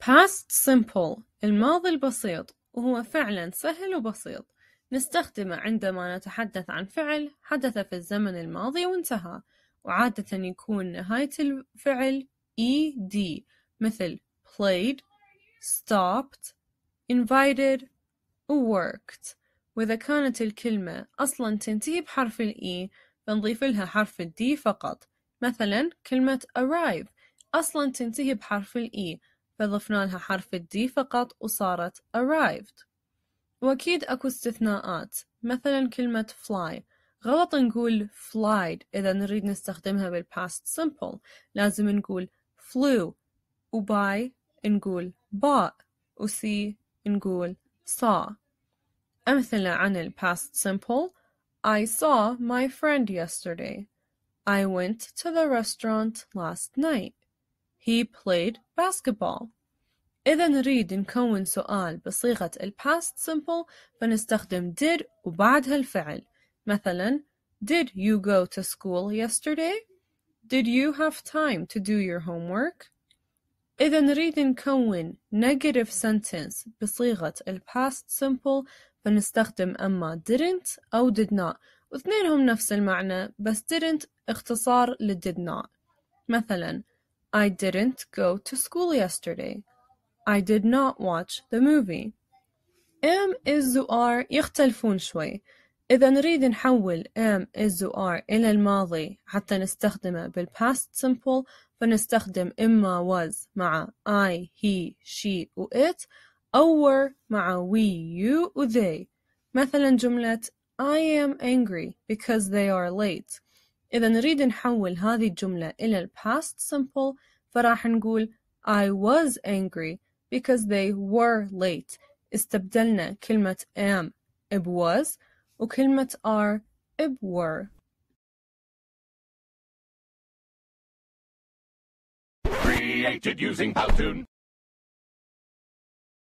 past simple الماضي البسيط وهو فعلا سهل وبسيط نستخدمه عندما نتحدث عن فعل حدث في الزمن الماضي وانتهى وعادة يكون نهاية الفعل ed مثل played, stopped, invited وworked. وإذا كانت الكلمة أصلا تنتهي بحرف الإي فنضيف لها حرف الدي فقط. مثلا كلمة arrive أصلا تنتهي بحرف الإي فضفنا لها حرف الدي فقط وصارت arrived. وأكيد أكو استثناءات مثلا كلمة fly غلط نقول flied إذا نريد نستخدمها بالpast simple لازم نقول flew وbuy نقول bought وsee نقول saw. أمثلة عن ال past simple I saw my friend yesterday. I went to the restaurant last night. He played basketball. إذا نريد نكون سؤال بصيغة ال past simple فنستخدم did وبعدها الفعل. مثلا Did you go to school yesterday? Did you have time to do your homework? إذا نريد نكون negative sentence بصيغة ال past simple فنستخدم أما didn't أو did not واثنينهم نفس المعنى بس didn't اختصار ل did not. مثلا I didn't go to school yesterday. I did not watch the movie. am is و are يختلفون شوي. إذا نريد نحول am is و are إلى الماضي حتى نستخدمه بالpast simple فنستخدم إما was مع I, he, she و it أو were مع we, you و they. مثلا جملة I am angry because they are late. إذا نريد نحول هذه الجملة إلى past simple فراح نقول I was angry because they were late. استبدلنا كلمة am ب was وكلمة are ب were. Created using Powtoon.